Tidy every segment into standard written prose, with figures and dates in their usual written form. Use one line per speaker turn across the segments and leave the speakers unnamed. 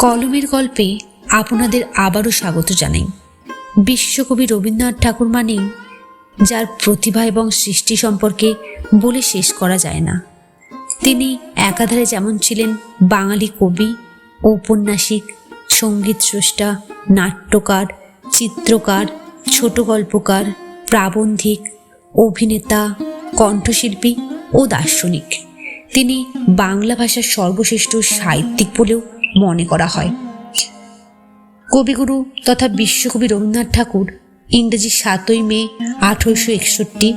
কলমের গল্পে আপনাদের আবারও স্বাগত জানাই। বিশ্বকবি রবীন্দ্রনাথ ঠাকুর মানেই যার প্রতিভা এবং সৃষ্টি সম্পর্কে বলে শেষ করা যায় না। তিনি একাধারে যেমন ছিলেন বাঙালি কবি, ঔপন্যাসিক, সঙ্গীত স্রষ্টা, নাট্যকার, চিত্রকার, ছোট গল্পকার, প্রাবন্ধিক, অভিনেতা, কণ্ঠশিল্পী ও দার্শনিক। তিনি বাংলা ভাষার সর্বশ্রেষ্ঠ সাহিত্যিক বলেও মনে করা হয়। কবিগুরু তথা বিশ্বকবি রবীন্দ্রনাথ ঠাকুর ইংরেজি 7ই মে 1861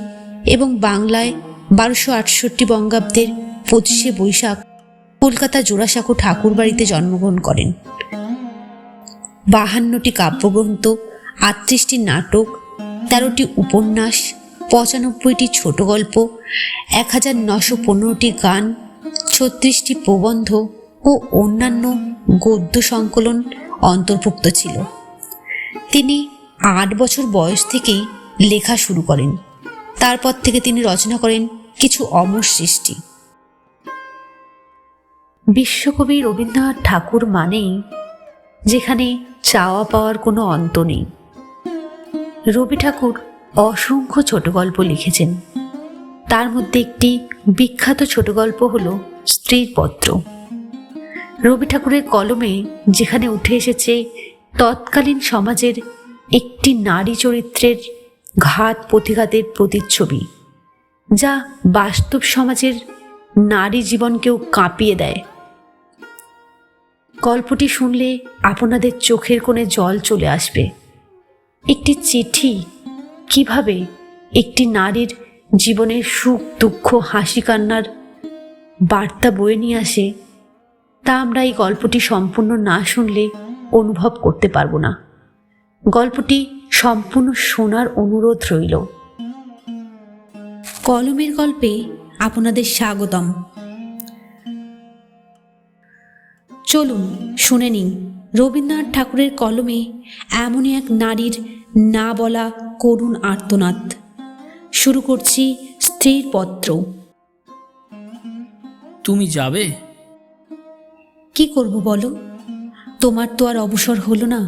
এবং বাংলায় 1268 বঙ্গাব্দের 25শে বৈশাখ কলকাতা জোড়াসাঁকো ঠাকুর বাড়িতে জন্মগ্রহণ করেন। 52টি কাব্যগ্রন্থ, 38টি নাটক, 13টি উপন্যাস, 95টি ছোট গল্প, 1915টি গান, 36টি প্রবন্ধ ও অন্যান্য গদ্য সংকলন অন্তর্ভুক্ত ছিল। তিনি 8 বছর বয়স থেকেই লেখা শুরু করেন। তারপর থেকে তিনি রচনা করেন কিছু অমর সৃষ্টি। বিশ্বকবি রবীন্দ্রনাথ ঠাকুর মানেই যেখানে চাওয়া পাওয়ার কোনো অন্ত নেই। রবি ঠাকুর অসংখ্য ছোট গল্প লিখেছেন। তার মধ্যে একটি বিখ্যাত ছোট গল্প হল স্ত্রীর পত্র। রবি ঠাকুরের কলমে যেখানে উঠে এসেছে তৎকালীন সমাজের একটি নারী চরিত্রের ঘাত প্রতিঘাতের প্রতিচ্ছবি, যা বাস্তব সমাজের নারী জীবনকেও কাঁপিয়ে দেয়। গল্পটি শুনলে আপনাদের চোখের কোণে জল চলে আসবে। একটি চিঠি কিভাবে একটি নারীর জীবনের সুখ, দুঃখ, হাসি কান্নার বার্তা বয়ে নিয়ে আসে, তা আমরা এই গল্পটি সম্পূর্ণ না শুনলে অনুভব করতে পারবো না। গল্পটি সম্পূর্ণ শোনার অনুরোধ রইল। কলমের গল্পে আপনাদের স্বাগতম। চলুন শুনে নিন রবীন্দ্রনাথ ঠাকুরের কলমে এমনই এক নারীর না বলা করুণ আর্তনাদ। শুরু করছি স্ত্রীর পত্র।
তুমি যাবে?
কি করব বলো? তোমার তো আর অবসর হলো না।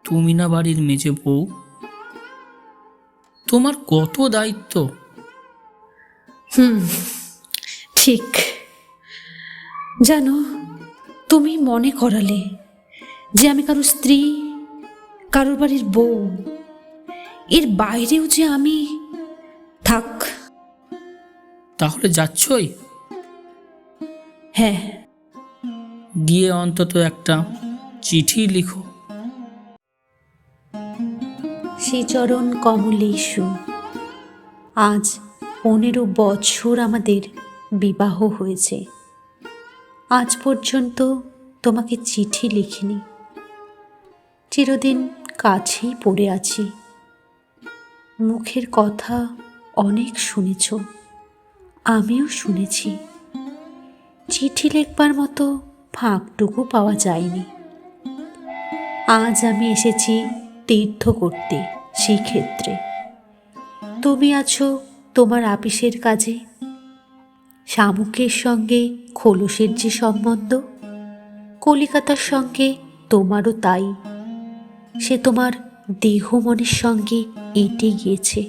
তুমি না বাড়ির মেজে বউ, তোমার কত দায়িত্ব।
ঠিক। জানো, তুমি মনে করালে যে আমি কারোর স্ত্রী, কারোর বাড়ির বউ। এর বাইরেও যে আমি থাক।
তাহলে যাচ্ছই?
হ্যাঁ।
গিয়ে অন্তত একটা চিঠি লিখো।
শ্রীচরণ কমলেশু, আজ 15 বছর আমাদের বিবাহ হয়েছে। আজ পর্যন্ত তোমাকে চিঠি লিখিনি। চিরদিন কাছেই পড়ে আছি। মুখের কথা অনেক শুনেছ, আমিও শুনেছি। চিঠি লিখবার মতো ফাঁকটুকু পাওয়া যায়নি। আজ আমি এসেছি তীর্থ করতে শ্রীক্ষেত্রে। তুমি আছো তোমার আপিসের কাজে। শামুকের সঙ্গে খোলসের যে সম্বন্ধ, কলিকাতার সঙ্গে তোমারও তাই। সে তোমার দেহ মনের সঙ্গে এঁটে গিয়েছে।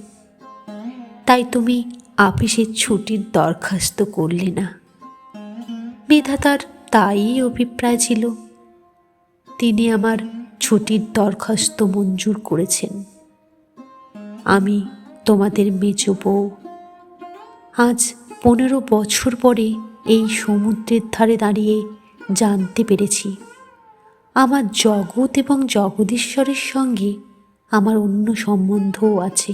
তাই তুমি আপিসের ছুটির দরখাস্ত করলে না। বিধাতার তাই অভিপ্রায় ছিল। তিনি আমার ছুটির দরখাস্ত মঞ্জুর করেছেন। আমি তোমাদের মেজ বউ। আজ 15 বছর পরে এই সমুদ্রের ধারে দাঁড়িয়ে জানতে পেরেছি আমার জগৎ এবং জগদীশ্বরের সঙ্গে আমার অন্য সম্বন্ধও আছে।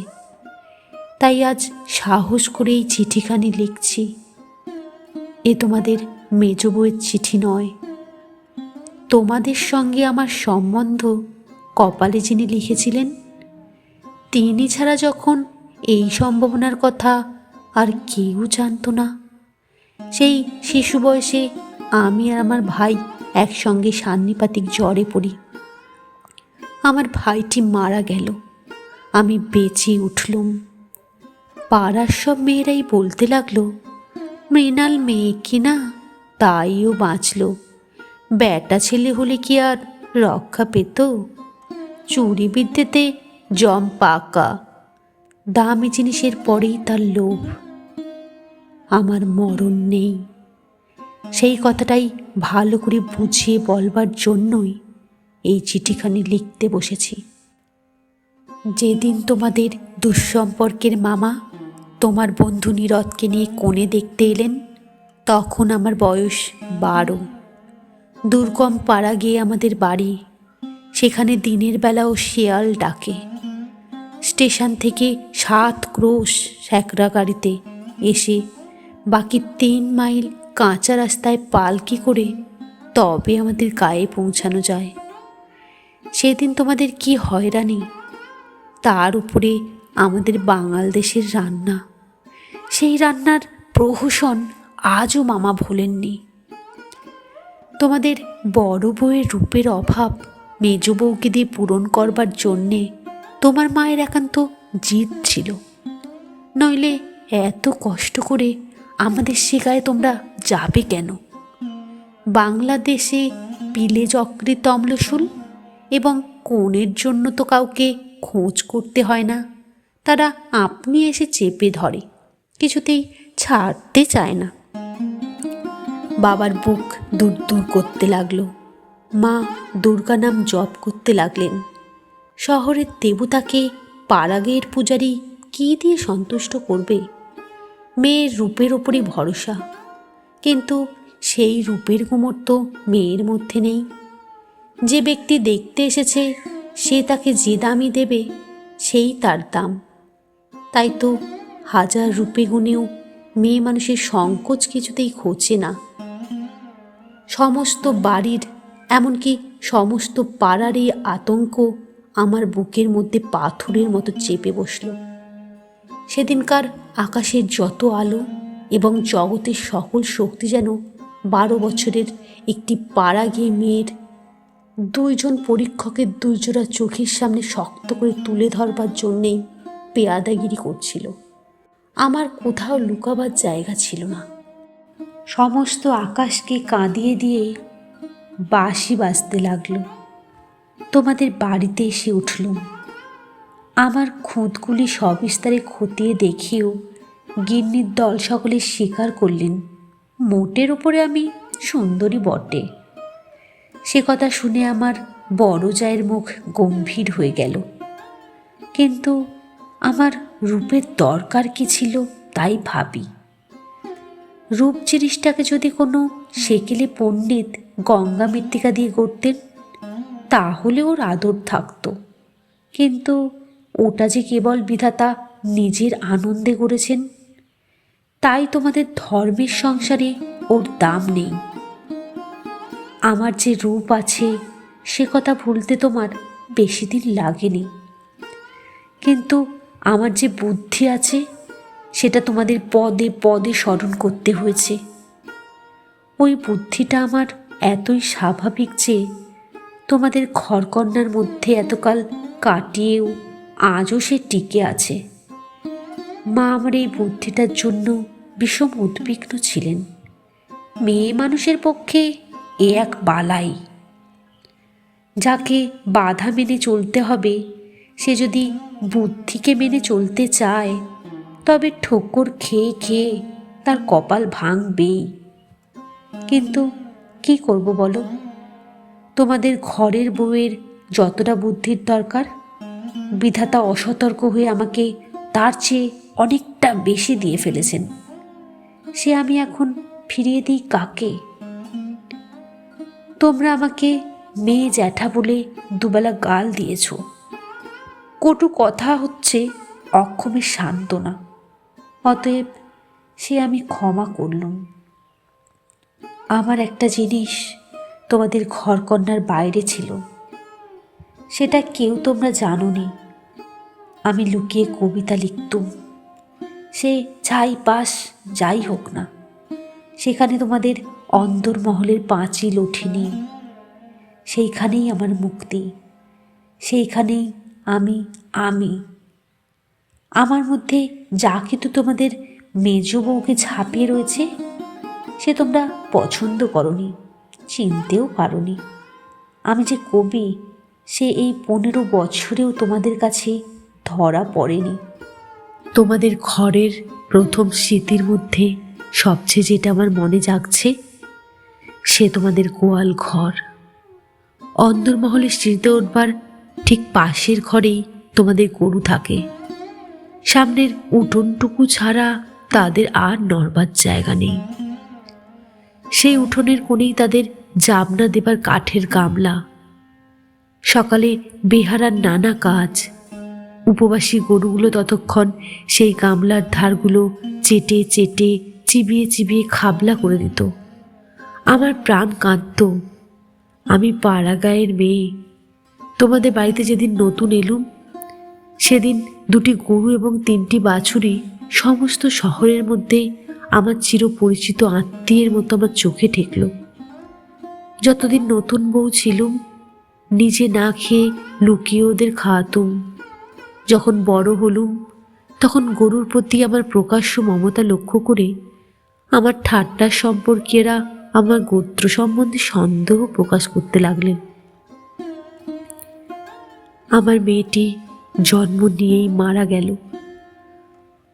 তাই আজ সাহস করে এই চিঠিখানি লিখছি। এ তোমাদের মেজ বউয়ের চিঠি নয়। তোমাদের সঙ্গে আমার সম্বন্ধ কপালে যিনি লিখেছিলেন, তিনি ছাড়া যখন এই সম্ভাবনার কথা আর কেউ জানত না। সেই শিশু বয়সে আমি আর আমার ভাই একসঙ্গে সান্নিপাতিক জ্বরে পড়ি। আমার ভাইটি মারা গেল, আমি বেঁচে উঠলুম। পাড়ার সব মেয়েরাই বলতে লাগলো, মৃণাল মেয়ে কিনা, তাইও বাঁচল। বেটা ছেলে হলে কি আর রক্ষা পেত? চুরি বিদ্যেতে জম পাকা, দামি জিনিসের পরেই তার লোভ। আমার মরণ নেই, সেই কথাটাই ভালো করে বুঝিয়ে বলবার জন্যই এই চিঠিখানি লিখতে বসেছি। যেদিন তোমাদের দুঃসম্পর্কের মামা তোমার বন্ধু নীরদকে নিয়ে কোণে দেখতে এলেন, তখন আমার বয়স 12। দুর্গম পাড়া গিয়ে আমাদের বাড়ি, সেখানে দিনের বেলাও শেয়াল ডাকে। স্টেশন থেকে 7 ক্রোশ স্যাকরা গাড়িতে এসে বাকি 3 মাইল কাঁচা রাস্তায় পালকি করে তবে আমাদের গায়ে পৌঁছানো যায়। সেদিন তোমাদের কি হয়রানি, তার উপরে আমাদের বাঙাল দেশের রান্না। সেই রান্নার প্রহসন আজও মামা ভোলেননি। তোমাদের বড় বউয়ের রূপের অভাব মেজ বউকে দিয়ে পূরণ করবার জন্যে তোমার মায়ের একান্ত জিদ ছিল, নইলে এত কষ্ট করে আমাদের শেখায় তোমরা যাবে কেন? বাংলাদেশে পিলে যকৃত অম্লশূল এবং কোণের জন্য তো কাউকে খোঁজ করতে হয় না, তারা আপনি এসে চেপে ধরে, কিছুতেই ছাড়তে চায় না। বাবার বুক দূর দূর করতে লাগলো। মা দুর্গা নাম জপ করতে লাগলেন। শহরের দেবতাকে পাড়াগের পূজারী কী দিয়ে সন্তুষ্ট করবে? মেয়ের রূপের ওপরই ভরসা, কিন্তু সেই রূপের গুমর তো মেয়ের মধ্যে নেই। যে ব্যক্তি দেখতে এসেছে সে তাকে যে দামই দেবে সেই তার দাম। তাই তো হাজার রূপে গুণেও মেয়ে মানুষের সংকোচ কিছুতেই ঘোচে না। সমস্ত বাড়ির, এমনকি সমস্ত পাড়ার এই আতঙ্ক আমার বুকের মধ্যে পাথরের মতো চেপে বসল। সেদিনকার আকাশের যত আলো এবং জগতের সকল শক্তি যেন 12 বছরের একটি পাড়া গিয়ে মেয়ের 2 জন পরীক্ষকের 2 জোড়া চোখের সামনে শক্ত করে তুলে ধরবার জন্যেই পেয়াদাগিরি করছিল। আমার কোথাও লুকাবার জায়গা ছিল না। সমস্ত আকাশকে কাঁদিয়ে দিয়ে বাঁশি বাজতে লাগলো। তোমাদের বাড়িতে এসে উঠলুম। আমার খুঁতগুলি সবিস্তারে খতিয়ে দেখিয়েও গিন্নির দল সকলে স্বীকার করলেন মোটের ওপরে আমি সুন্দরী বটে। সে কথা শুনে আমার বড় জায়ের মুখ গম্ভীর হয়ে গেল। কিন্তু আমার রূপের দরকার কি ছিল তাই ভাবি। রূপ জিনিসটাকে যদি কোনো সেকেলে পণ্ডিত গঙ্গা মৃত্তিকা দিয়ে গড়তেন তাহলে ওর আদর থাকতো, কিন্তু ওটা যে কেবল বিধাতা নিজের আনন্দে গড়েছেন, তাই তোমাদের ধর্মের সংসারে ওর দাম নেই। আমার যে রূপ আছে সে কথা ভুলতে তোমার বেশি দিন লাগেনি, কিন্তু আমার যে বুদ্ধি আছে সেটা তোমাদের পদে পদে স্মরণ করতে হয়েছে। ওই বুদ্ধিটা আমার এতই স্বাভাবিক যে তোমাদের ঘরকন্নার মধ্যে এতকাল কাটিয়েও আজও সে টিকে আছে। মা আমার এই বুদ্ধিটার জন্য বিষম উদ্বিগ্ন ছিলেন। মেয়ে মানুষের পক্ষে এ এক বালাই। যাকে বাধা মেনে চলতে হবে সে যদি বুদ্ধিকে মেনে চলতে চায় তবে ঠোক্কর খেয়ে খেয়ে তার কপাল ভাঙবেই। কিন্তু কি করব বলো? তোমাদের ঘরের বউয়ের যতটা বুদ্ধির দরকার বিধাতা অসতর্ক হয়ে আমাকে তার চেয়ে অনেকটা বেশি দিয়ে ফেলেছেন। সে আমি এখন ফিরিয়ে দিই কাকে? তোমরা আমাকে মেয়ে জ্যাঠা বলে দুবেলা গাল দিয়েছ। কটু কথা হচ্ছে অক্ষমের সান্ত্বনা, অতএব সে আমি ক্ষমা করলুম। আমার একটা জিনিস তোমাদের ঘরকন্নার বাইরে ছিল, সেটা কেউ তোমরা জানোনি। আমি লুকিয়ে কবিতা লিখতুম। সে ছাই পাশ যাই হোক না, সেখানে তোমাদের অন্দরমহলের পাঁচিল ওঠেনি। সেইখানেই আমার মুক্তি, সেইখানেই আমি আমি। আমার মধ্যে যা কিন্তু তোমাদের মেজ বউকে ঝাঁপিয়ে রয়েছে সে তোমরা পছন্দ করনি, চিনতেও পারোনি। আমি যে কবি সে এই 15 বছরেও তোমাদের কাছে ধরা পড়েনি। তোমাদের ঘরের প্রথম স্মৃতির মধ্যে সবচেয়ে যেটা আমার মনে জাগছে সে তোমাদের গোয়াল ঘর। অন্দরমহলে সিঁড়িতে উঠবার ঠিক পাশের ঘরেই তোমাদের গরু থাকে। সামনের উঠোনটুকু ছাড়া তাদের আর নড়বার জায়গা নেই। সেই উঠোনের কোণেই তাদের জাবনা দেবার কাঠের গামলা। সকালে বেহারার নানা কাজ। উপবাসী গরুগুলো ততক্ষণ সেই গামলার ধারগুলো চেটে চেটে চিবিয়ে চিবিয়ে খাবলা করে দিত। আমার প্রাণ কাঁদত। আমি পাড়া গাঁয়ের মেয়ে। তোমাদের বাড়িতে যেদিন নতুন এলুম সেদিন 2টি গরু এবং 3টি বাছুরি সমস্ত শহরের মধ্যে আমার চিরপরিচিত আত্মীয়ের মতো আমার চোখে ঠেকল। যতদিন নতুন বউ ছিলুম নিজে না খেয়ে লুকিয়ে ওদের খাওয়াতুম। যখন বড় হলুম তখন গরুর প্রতি আমার প্রকাশ্য মমতা লক্ষ্য করে আমার ঠাট্টার সম্পর্কীয়রা আমার গোত্র সম্বন্ধে সন্দেহ প্রকাশ করতে লাগলেন। আমার মেয়েটি জন্ম নিয়েই মারা গেল।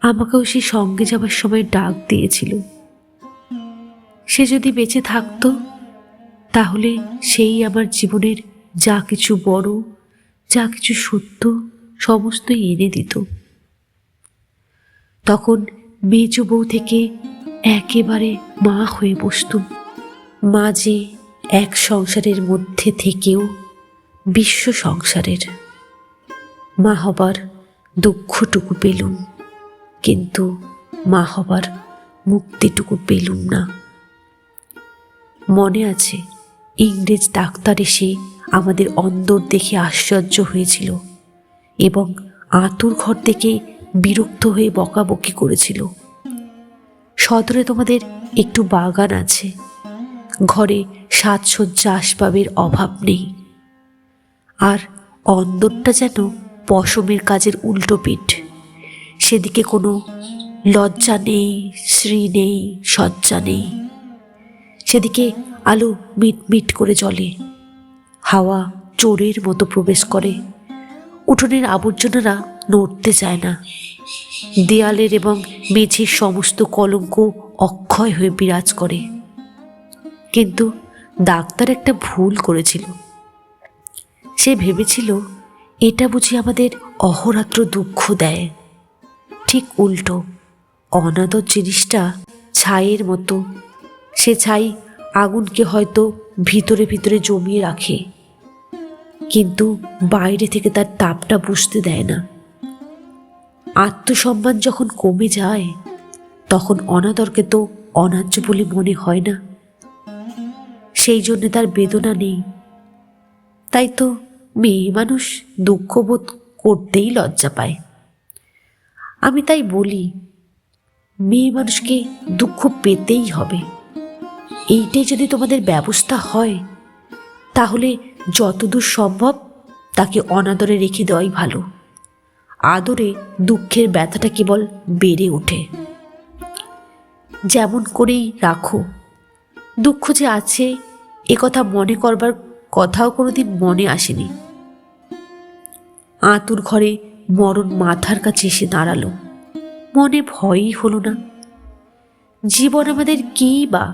আমাকেও সে সঙ্গে যাবার সময় ডাক দিয়েছিল। সে যদি বেঁচে থাকতো তাহলে সেই আমার জীবনের যা কিছু বড়, যা কিছু সত্য সমস্তই এনে দিত। তখন মেজ বউ থেকে একেবারে মা হয়ে বসতুম। মা যে এক সংসারের মধ্যে থেকেও বিশ্ব সংসারের। মা হবার দুঃখটুকু পেলুম, কিন্তু মা হবার মুক্তিটুকু পেলুম না। মনে আছে ইংরেজ ডাক্তার এসে আমাদের অন্দর দেখে আশ্চর্য হয়েছিল এবং আঁতুর ঘর থেকে বিরক্ত হয়ে বকাবকি করেছিল। সদরে তোমাদের একটু বাগান আছে, ঘরে সাজসজ্জা আসবাবের অভাব নেই, আর অন্দরটা যেন পশমের কাজের উল্টো পিঠ। সেদিকে কোনো লজ্জা নেই, শ্রী নেই, সজ্জা নেই। সেদিকে আলো মিটমিট করে জ্বলে, হাওয়া চোরের মতো প্রবেশ করে। উঠোনের আবর্জনারা নড়তে চায় না। দেয়ালের এবং মেঝের সমস্ত কলঙ্ক অক্ষয় হয়ে বিরাজ করে। কিন্তু ডাক্তার একটা ভুল করেছিল। সে ভেবেছিল এটা বুঝি আমাদের অহোরাত্র দুঃখ দেয়। ঠিক উল্টো, অনাদর জিনিসটা ছাইয়ের মতো। সে ছাই আগুনকে হয়তো ভিতরে ভিতরে জমিয়ে রাখে, কিন্তু বাইরে থেকে তার তাপটা বুঝতে দেয় না। আত্মসম্মান যখন কমে যায় তখন অনাদরকে তো অন্যায্য বলে মনে হয় না। সেই জন্যে তার বেদনা নেই। তাই তো মেয়ে মানুষ দুঃখবোধ করতেই লজ্জা পায়। আমি তাই বলি, মেয়ে মানুষকে দুঃখ পেতেই হবে। এইটাই যদি তোমাদের ব্যবস্থা হয় তাহলে যতদূর সম্ভব তাকে অনাদরে রেখে দেওয়াই ভালো। আদরে দুঃখের ব্যথাটা কেবল বেড়ে ওঠে। যেমন করেই রাখো, দুঃখ যে আছে এ কথা মনে করবার কথাও কোনোদিন মনে আসেনি। আঁতুর ঘরে মরণ মাথার কাছে এসে দাঁড়ালো, মনে ভয়ই হলো না। জীবন আমাদের কী বা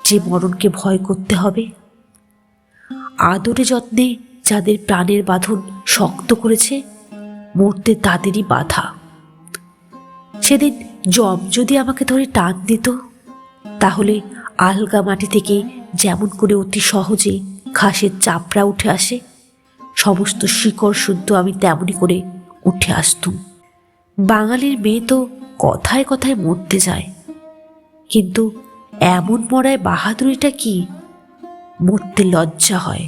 যে মরণকে ভয় করতে হবে? আদরে যত্নে যাদের প্রাণের বাঁধন শক্ত করেছে মরতে তাদেরই বাধা। সেদিন যম যদি আমাকে ধরে টান দিত তাহলে আলগা মাটি থেকে যেমন করে অতি সহজে ঘাসের চাপড়া উঠে আসে, সমস্ত শিকড় শুদ্ধ আমি তেমনি করে উঠে আসতুম। বাঙালির মেয়ে তো কথায় কথায় মরতে যায়, কিন্তু এমন মরায় বাহাদুরিটা কি? মরতে লজ্জা হয়।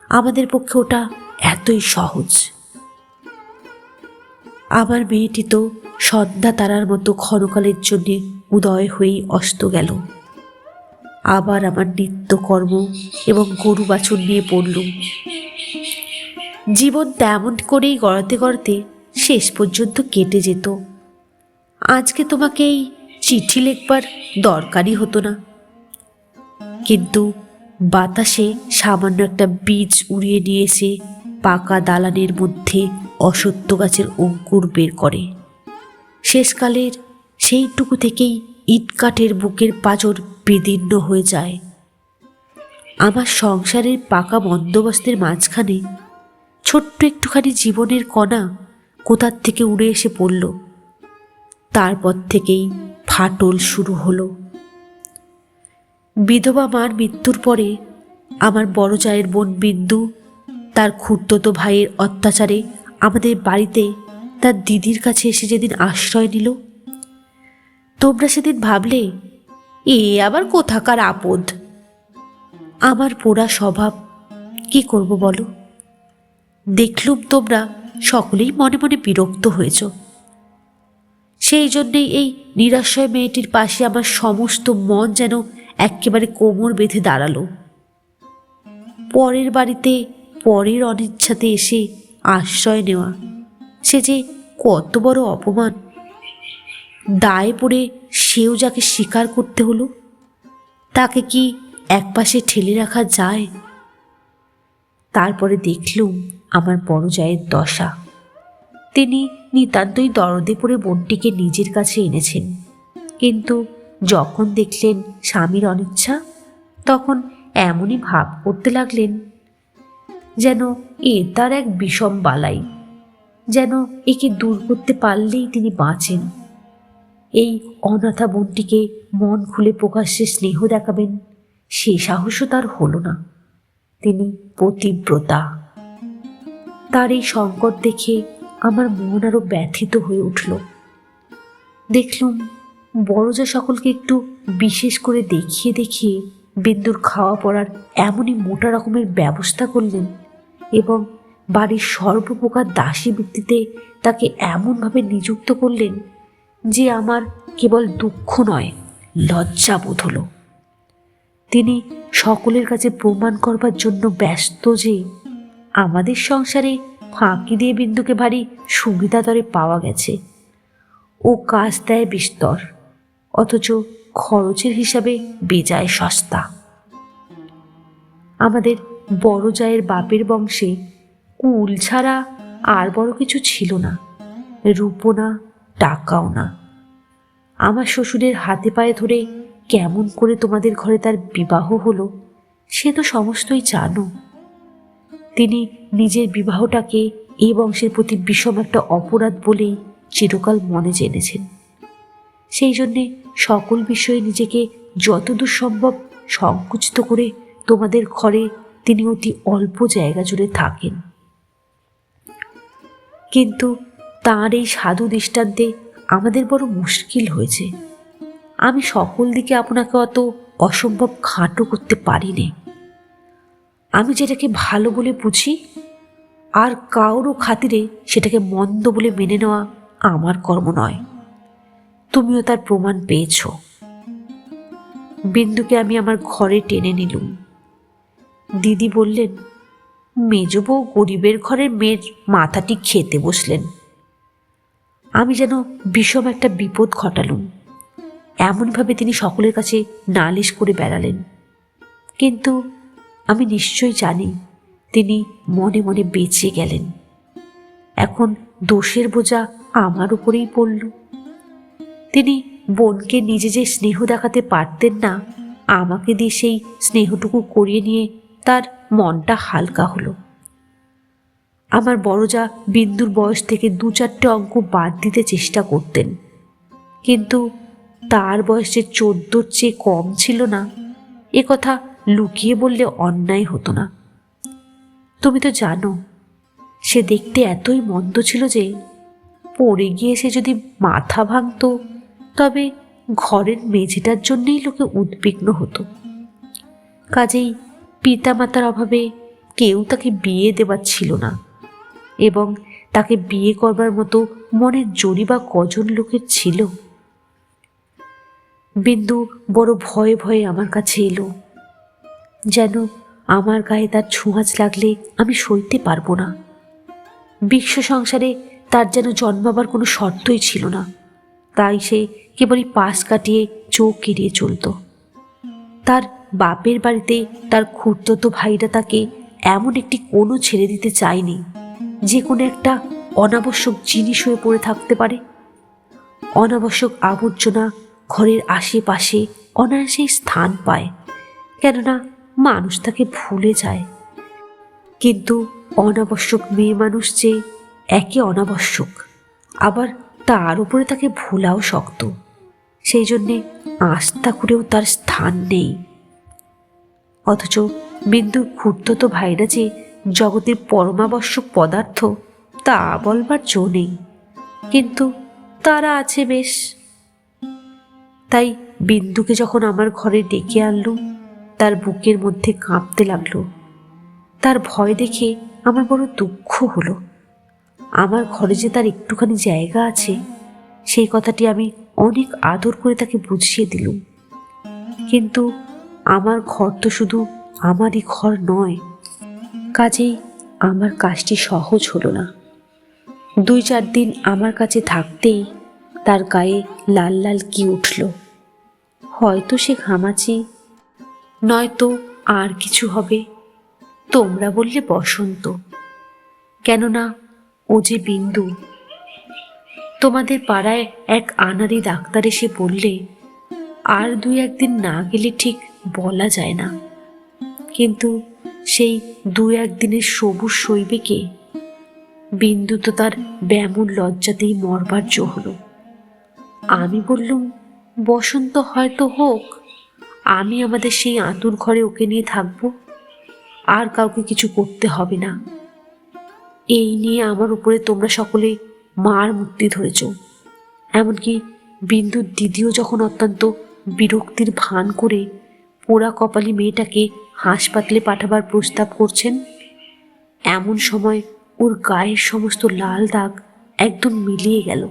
আমাদের পক্ষে ওটা এতই সহজ। আমার মেয়েটি তো সন্ধ্যা তারার মতো ক্ষণকালের জন্য উদয় হয়েই অস্ত গেল। আবার আমার নিত্যকর্ম এবং গরু বাছুর নিয়ে পড়লুম। জীবন তেমন করেই গড়াতে গড়াতে শেষ পর্যন্ত কেটে যেত। আজকে তোমাকে এই চিঠি লিখবার দরকারই হতো না, কিন্তু বাতাসে সামান্য একটা বীজ উড়িয়ে নিয়ে এসে পাকা দালানের মধ্যে অসত্য গাছের অঙ্কুর বের করে। শেষকালের সেইটুকু থেকেই ইটকাঠের বুকের পাঁজর বিদীর্ণ হয়ে যায়। আমার সংসারের পাকা বন্দোবস্তের মাঝখানে ছোট্ট একটুখানি জীবনের কণা কোথার থেকে উড়ে এসে পড়ল। তারপর থেকেই ফাটল শুরু হলো। বিধবা মার মৃত্যুর পরে আমার বড় জায়ের বোন বিন্দু তার খুড়তুতো ভাইয়ের অত্যাচারে আমাদের বাড়িতে তার দিদির কাছে এসে যেদিন আশ্রয় নিল, তোমরা সেদিন ভাবলে এ আবার কোথাকার আপদ। আমার পোড়া স্বভাব কি করব বলো। দেখলুম তোমরা সকলেই মনে মনে বিরক্ত হয়েছ। সেই জন্যেই এই নিরাশ্রয় মেয়েটির পাশে আমার সমস্ত মন যেন একেবারে কোমর বেঁধে দাঁড়ালো। পরের বাড়িতে পরের অনিচ্ছাতে এসে আশ্রয় নেওয়া সে যে কত বড় অপমান। দায়ে পড়ে সেও যাকে স্বীকার করতে হলো, তাকে কি একপাশে ঠেলে রাখা যায়? তারপরে দেখলুম আমার বড় জায়ের দশা। তিনি নিতান্তই দরদে পড়ে বোনটিকে নিজের কাছে এনেছেন, কিন্তু যখন দেখলেন স্বামীর অনিচ্ছা তখন এমনই ভাব করতে লাগলেন যেন এ তার এক বিষম বালাই, যেন একে দূর করতে পারলেই তিনি বাঁচেন। এই অনাথা বোনটিকে মন খুলে প্রকাশ্যে স্নেহ দেখাবেন সে সাহসও তার হলো না। তিনি পতিব্রতা। তার এই সংকট দেখে আমার মন আরো ব্যথিত হয়ে উঠল। দেখলুম বড়জা সকলকে একটু বিশেষ করে দেখিয়ে দেখিয়ে বিন্দুর খাওয়া পড়ার এমনই মোটা রকমের ব্যবস্থা করলেন এবং বাড়ির সর্বপ্রকার দাসী বৃত্তিতে তাকে এমনভাবে নিযুক্ত করলেন যে আমার কেবল দুঃখ নয়, লজ্জা বোধ হলো। তিনি সকলের কাছে প্রমাণ করবার জন্য ব্যস্ত যে আমাদের সংসারে ফাঁকি দিয়ে বিন্দুকে ভারী সুবিধাতরে পাওয়া গেছে। ও কাজ দেয় বিস্তর, অথচ খরচের হিসাবে বেজায় সস্তা। আমাদের বড় জায়ের বাপের বংশে কুল ছাড়া আর বড় কিছু ছিল না, রূপও না, টাকাও না। আমার শ্বশুরের হাতে পায়ে ধরে কেমন করে তোমাদের ঘরে তার বিবাহ হলো সে তো সমস্তই জানো। তিনি নিজের বিবাহটাকে এই বংশের প্রতি বিষম একটা অপরাধ বলেই চিরকাল মনে জেনেছেন। সেই জন্যে সকল বিষয়ে নিজেকে যতদূর সম্ভব সংকুচিত করে তোমাদের ঘরে তিনি অতি অল্প জায়গা জুড়ে থাকেন। কিন্তু তাঁর এই সাধু দৃষ্টান্তে আমাদের বড় মুশকিল হয়েছে। আমি সকল দিকে আপনাকে অত অসম্ভব খাটো করতে পারিনি। আমি যেটাকে ভালো বলে বুঝি আর কারোরও খাতিরে সেটাকে মন্দ বলে মেনে নেওয়া আমার কর্ম নয়। তুমিও তার প্রমাণ পেয়েছ। বিন্দুকে আমি আমার ঘরে টেনে নিলুম। দিদি বললেন, মেজো বউ গরিবের ঘরের মেয়ের মাথাটি খেতে বসলেন। আমি যেন বিষম একটা বিপদ ঘটালুম এমনভাবে তিনি সকলের কাছে নালিশ করে বেড়ালেন। কিন্তু আমি নিশ্চয়ই জানি তিনি মনে মনে বেঁচে গেলেন। এখন দোষের বোঝা আমার উপরেই পড়ল। তিনি বোনকে নিজে যে স্নেহ দেখাতে পারতেন না, আমাকে দিয়ে সেই স্নেহটুকু করিয়ে নিয়ে তার মনটা হালকা হলো। আমার বড়জা বিন্দুর বয়স থেকে 2-4টে অঙ্ক বাদ দিতে চেষ্টা করতেন, কিন্তু তার বয়স যে 14-র চেয়ে কম ছিল না এ কথা লুকিয়ে বললে অন্যায় হতো না। তুমি তো জানো সে দেখতে এতই মন্দ ছিল যে পড়ে গিয়ে সে যদি মাথা ভাঙত তবে ঘরের মেঝেটার জন্যেই লোকে উদ্বিগ্ন হতো। কাজেই পিতামাতার অভাবে কেউ তাকে বিয়ে দেবার ছিল না, এবং তাকে বিয়ে করবার মতো মনের জোরই বা কজন লোকের ছিল। বিন্দু বড় ভয়ে ভয়ে আমার কাছে এলো, যেন আমার গায়ে তার ছোঁয়াচ লাগলে আমি সইতে পারবো না। বিশ্ব সংসারে তার যেন জন্মাবার কোনো শর্তই ছিল না, তাই সে কেবলই পাশ কাটিয়ে চোখ এড়িয়ে চলত। তার বাপের বাড়িতে তার খুড়তুতো ভাইরা তাকে এমন একটি কোণও ছেড়ে দিতে চায়নি যে কোনো একটা অনাবশ্যক জিনিস হয়ে পড়ে থাকতে পারে। অনাবশ্যক আবর্জনা ঘরের আশেপাশে অনায়াসেই স্থান পায়, কেননা মানুষ তাকে ভুলে যায়। কিন্তু অনাবশ্যক মেয়ে মানুষ যে একে অনাবশ্যক, আবার তার উপরে তাকে ভোলাও শক্ত, সেই জন্যে আস্থা করেও তার স্থান নেই। অথচ বিন্দুর খুড়তুতো ভাইরা যে জগতের পরমাবশ্যক পদার্থ তা বলবার জো নেই, কিন্তু তারা আছে বেশ। তাই বিন্দুকে যখন আমার ঘরে ডেকে আনলুম, তার বুকের মধ্যে কাঁপতে লাগলো। তার ভয় দেখে আমার বড় দুঃখ হলো। আমার ঘরে যে তার একটুখানি জায়গা আছে, সেই কথাটি আমি অনেক আদর করে তাকে বুঝিয়ে দিলুম। কিন্তু আমার ঘর তো শুধু আমারই ঘর নয়, কাজেই আমার কাজটি সহজ হলো না। 2-4 দিন আমার কাছে থাকতেই তার গায়ে লাল লাল কি উঠল। হয়তো সে ঘামাচি, নয়তো আর কিছু হবে। তোমরা বললে বসন্ত, কেননা ও যে বিন্দু। তোমাদের পাড়ায় এক আনাড়ি ডাক্তার এসে বললে আর 2-1 দিন না গেলে ঠিক বলা যায় না, কিন্তু সেই 2-1 দিনের সবুজ সইবে কে? বিন্দু তো তার ব্যামন লজ্জাতেই মরবার জো হলো। আমি বললুম, বসন্ত হয়তো হোক, আমি আমাদের সেই আঁতুর ঘরে ওকে নিয়ে থাকবো, আর কাউকে কিছু করতে হবে না। এই নিয়ে আমার উপরে তোমরা সকলে মার মূর্তি ধরেছ। এমনকি বিন্দুর দিদিও যখন অত্যন্ত বিরক্তির ভান করে পোড়া কপালি মেয়েটাকে হাসপাতালে পাঠাবার প্রস্তাব করছেন, এমন সময় ওর গায়ের সমস্ত লাল দাগ একদম মিলিয়ে গেল।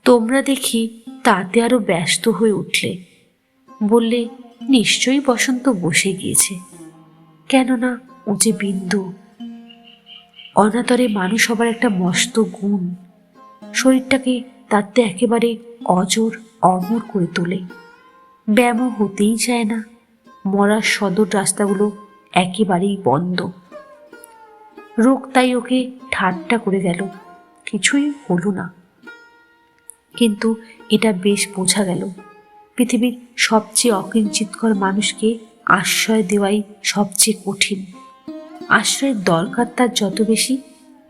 তোমরা দেখি তাতে আরো ব্যস্ত হয়ে উঠলে, বললে নিশ্চয়ই বসন্ত বসে গিয়েছে, কেননা ও যে বিন্দু। অনাদরে মানুষ হবার একটা মস্ত গুণ, শরীরটাকে তাতে একেবারে অজর অমর করে তোলে। ব্যায়ামও হতেই চায় না, মরার সদর রাস্তাগুলো একেবারেই বন্ধ। রোগ তাই ওকে ঠাট্টা করে গেল, কিছুই হলো না। কিন্তু এটা বেশ বোঝা গেল, পৃথিবীর সবচেয়ে অকিঞ্চিতকর মানুষকে আশ্রয় দেওয়াই সবচেয়ে কঠিন। আশ্রয়ের দরকার তার যত বেশি,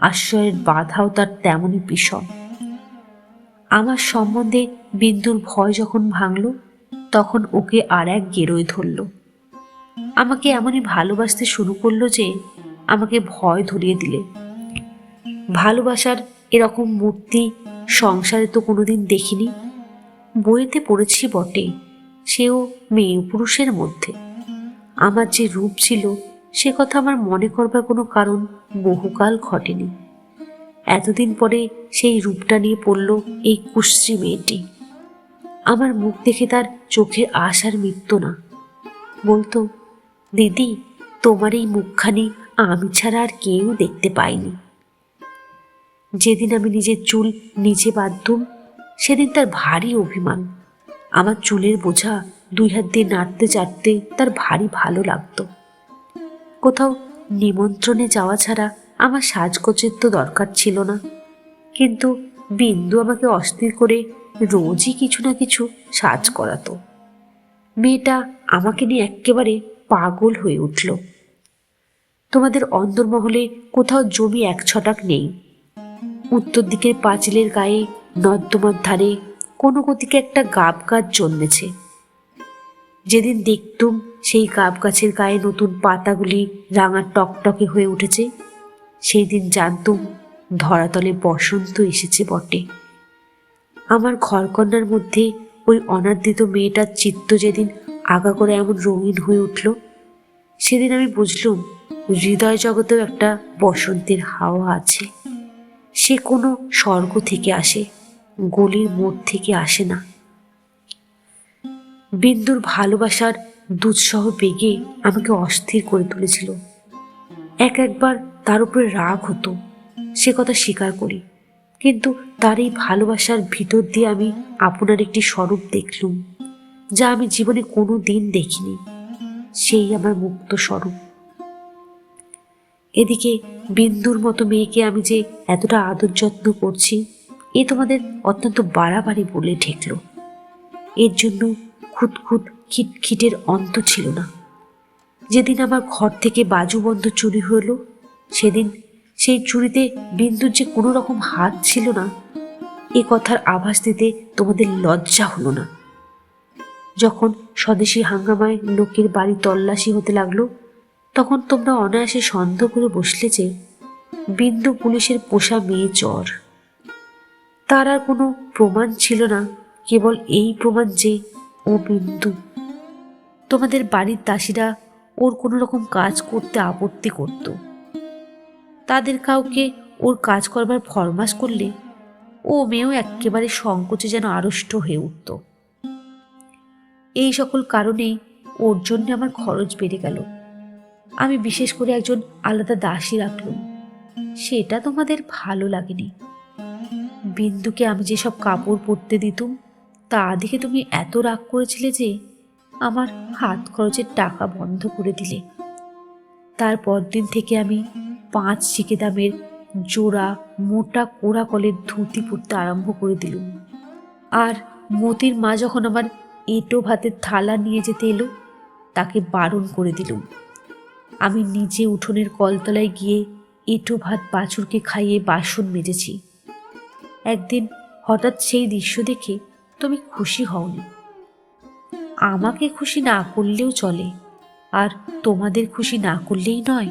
আশ্রয়ের বাধাও তার তেমনই ভীষণ। আমার সম্বন্ধে বিন্দুর ভয় যখন ভাঙল, তখন ওকে আর এক গেরোয় ধরল। আমাকে এমনই ভালোবাসতে শুরু করলো যে আমাকে ভয় ধরিয়ে দিলে। ভালোবাসার এরকম মূর্তি সংসারে তো কোনোদিন দেখিনি। বইতে পড়েছি বটে, সেও মেয়ে পুরুষের মধ্যে। আমার যে রূপ ছিল সে কথা আমার মনে করবার কোনো কারণ বহুকাল ঘটেনি। এতদিন পরে সেই রূপটা নিয়ে পড়ল এই কুশ্রী মেয়েটি। আমার মুখ দেখে তার চোখের আশার মৃত্যু না। বলতো, দিদি তোমার এই মুখখানি আমি ছাড়া আর কেউ দেখতে পায়নি। যেদিন আমি নিজের চুল নিজে বাঁধতুম, সেদিন তার ভারী অভিমান। আমার চুলের বোঝা 2 হাত দিয়ে নাড়তে চাড়তে তার ভারী ভালো লাগতো। কোথাও নিমন্ত্রণে যাওয়া ছাড়া আমার সাজগোজের তো দরকার ছিল না, কিন্তু বিন্দু আমাকে অস্থির করে রোজই কিছু না কিছু সাজ করাতো। মেয়েটা আমাকে নিয়ে একেবারে পাগল হয়ে উঠল। তোমাদের অন্দরমহলে কোথাও জমি 1 ছটাক নেই। উত্তর দিকের পাঁচিলের গায়ে নর্দমার ধারে কোনো গতিকে একটা গাব গাছ জন্মেছে। যেদিন দেখতুম সেই গাব গাছের গায়ে নতুন পাতাগুলি রাঙা টকটকে হয়ে উঠেছে, সেই দিন জানতুম ধরাতলে বসন্ত এসেছে বটে। আমার ঘরকন্নার মধ্যে ওই অনাদৃত মেয়েটার চিত্ত যেদিন আগা করে এমন রঙিন হয়ে উঠল, সেদিন আমি বুঝলুম হৃদয় জগতেও একটা বসন্তের হাওয়া আছে। সে কোনো স্বর্গ থেকে আসে, গলির মোড় থেকে আসে না। বিন্দুর ভালোবাসার দুঃসহ বেগে আমাকে অস্থির করে তুলেছিল। একবার তার উপরে রাগ হতো, সে কথা স্বীকার করি, কিন্তু তার এই ভালোবাসার ভিতর দিয়ে আমি আপনার একটি স্বরূপ দেখলুম, যা আমি জীবনে কোনো দিন দেখিনি। সেই আমার মুক্ত স্বরূপ। এদিকে বিন্দুর মতো মেয়েকে আমি যে এতটা আদর যত্ন করছি, এ তোমাদের অত্যন্ত বাড়াবাড়ি বলে ঠেকল। এর জন্য খুঁতখুত খিটখিটের অন্ত ছিল না। যেদিন আমার ঘর থেকে বাজুবন্ধ চুরি হইল, সেদিন সেই চুরিতে বিন্দুর যে কোনো রকম হাত ছিল না, এ কথার আভাস দিতে তোমাদের লজ্জা হলো না। যখন স্বদেশী হাঙ্গামায় লোকের বাড়ি তল্লাশি হতে লাগলো, তখন তোমরা অনায়াসে সন্দেহ করে বসলে যে বিন্দু পুলিশের পোষা মেয়ে চোর। তার আর কোনো প্রমাণ ছিল না, কেবল এই প্রমাণ যে ও বিন্দু। তোমাদের বাড়ির দাসীরা ওর কোনো রকম কাজ করতে আপত্তি করত। তাদের কাউকে ওর কাজ করবার ফরমাস করলে ও মেয়েও একেবারে সংকোচে যেন আড়ষ্ট হয়ে উঠত। এই সকল কারণেই ওর জন্য আমার খরচ বেড়ে গেল। আমি বিশেষ করে একজন আলাদা দাসী রাখলাম। সেটা তোমাদের ভালো লাগেনি। বিন্দুকে আমি যেসব কাপড় পরতে দিতুম, তা দেখে তুমি এত রাগ করেছিলে যে আমার হাত খরচের টাকা বন্ধ করে দিলে। তারপর দিন থেকে আমি 5 শিকে দামের জোড়া মোটা কোড়া কলের ধুতি পরতে আরম্ভ করে দিলুম। আর মতির মা যখন আমার এঁটো ভাতের থালা নিয়ে যেতে এলো, তাকে বারণ করে দিলুম। আমি নিজে উঠোনের কলতলায় গিয়ে এঁটো ভাত বাছুরকে খাইয়ে বাসন মেজেছি। একদিন হঠাৎ সেই দৃশ্য দেখে তুমি খুশি হওনি। আমাকে খুশি না করলেও চলে, আর তোমাদের খুশি না করলেই নয়,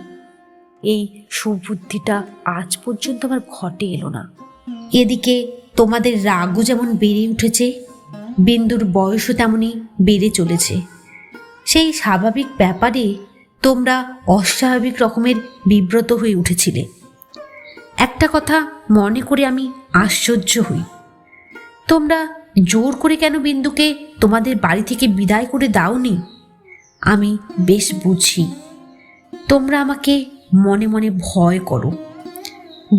এই সুবুদ্ধিটা আজ পর্যন্ত আমার ঘটে এলো না। এদিকে তোমাদের রাগও যেমন বেড়ে উঠেছে, বিন্দুর বয়সও তেমনই বেড়ে চলেছে। সেই স্বাভাবিক ব্যাপারে তোমরা অস্বাভাবিক রকমের বিব্রত হয়ে উঠেছিলে। একটা কথা মনে করে আমি আশ্চর্য হই, তোমরা জোর করে কেন বিন্দুকে তোমাদের বাড়ি থেকে বিদায় করে দাওনি? আমি বেশ বুঝি তোমরা আমাকে মনে মনে ভয় করো।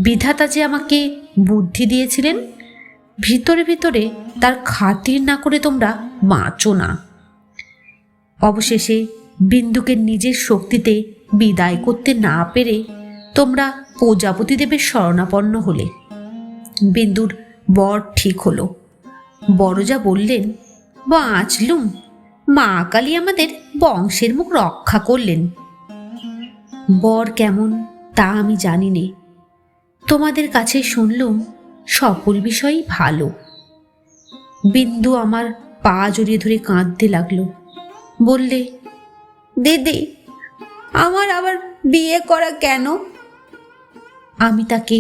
বিধাতা যে আমাকে বুদ্ধি দিয়েছিলেন, ভিতরে ভিতরে তার খাতির না করে তোমরা বাঁচো না। অবশেষে বিন্দুকে নিজের শক্তিতে বিদায় করতে না পেরে তোমরা প্রজাপতি দেবের শরণাপন্ন হলে। বিন্দুর বর ঠিক হলো। বড়জা বললেন, বাঁচলুম, মা কালী আমাদের বংশের মুখ রক্ষা করলেন। বর কেমন তা আমি জানি নে, তোমাদের কাছে শুনলুম সকল বিষয়ই ভালো। বিন্দু আমার পা জড়িয়ে ধরে কাঁদতে লাগলো। বললে, দিদি, আমার আবার বিয়ে করা কেন? আমি তাকে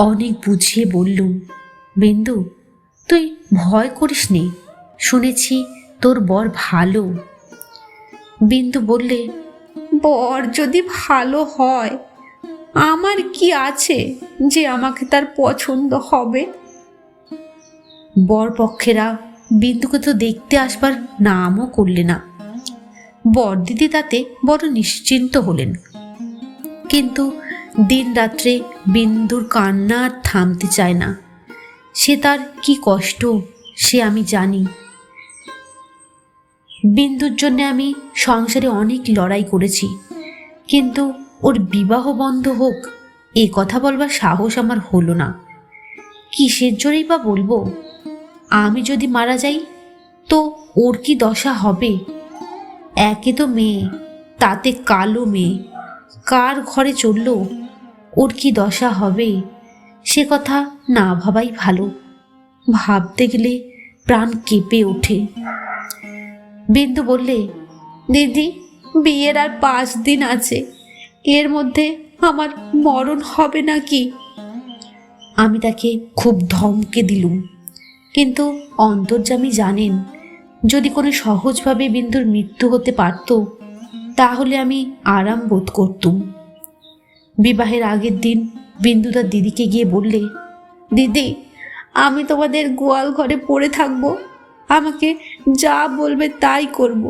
অনেক বুঝিয়ে বললুম, বিন্দু, তুই ভয় করিস নে, শুনেছি তোর বর ভালো। বিন্দু বললে, বর যদি ভালো হয়, আমার কি আছে যে আমাকে তার পছন্দ হবে? বর পক্ষেরা বিন্দুকে তো দেখতে আসবার নামও করলে না। বরদিদি তাতে বড় নিশ্চিন্ত হলেন। কিন্তু দিন রাত্রে বিন্দুর কান্না আর থামতে চায় না। সে তার কি কষ্ট সে আমি জানি। বিন্দুর জন্য আমি সংসারে অনেক লড়াই করেছি, কিন্তু ওর বিবাহ বন্ধ হোক এ কথা বলবার সাহস আমার হলো না। কিসের জোরেই বা বলবো? আমি যদি মারা যাই তো ওর কি দশা হবে? একে তো মেয়ে, তাতে কালো মেয়ে, কার ঘরে চলল, ওর কি দশা হবে সে কথা না ভাবাই ভালো। ভাবতে গেলে প্রাণ কেঁপে ওঠে। বিন্দু বললে, দিদি, বিয়ের আর 5 দিন আছে, এর মধ্যে আমার মরণ হবে নাকি? আমি তাকে খুব ধমকে দিলুম, কিন্তু অন্তর্যামী জানেন যদি কোনো সহজভাবে বিন্দুর মৃত্যু হতে পারত, তাহলে আমি আরাম বোধ করতুম। বিবাহের আগের দিন বিন্দু তার দিদিকে গিয়ে বললে, দিদি, আমি তোমাদের গোয়াল ঘরে পড়ে থাকবো, আমাকে যা বলবে তাই করব,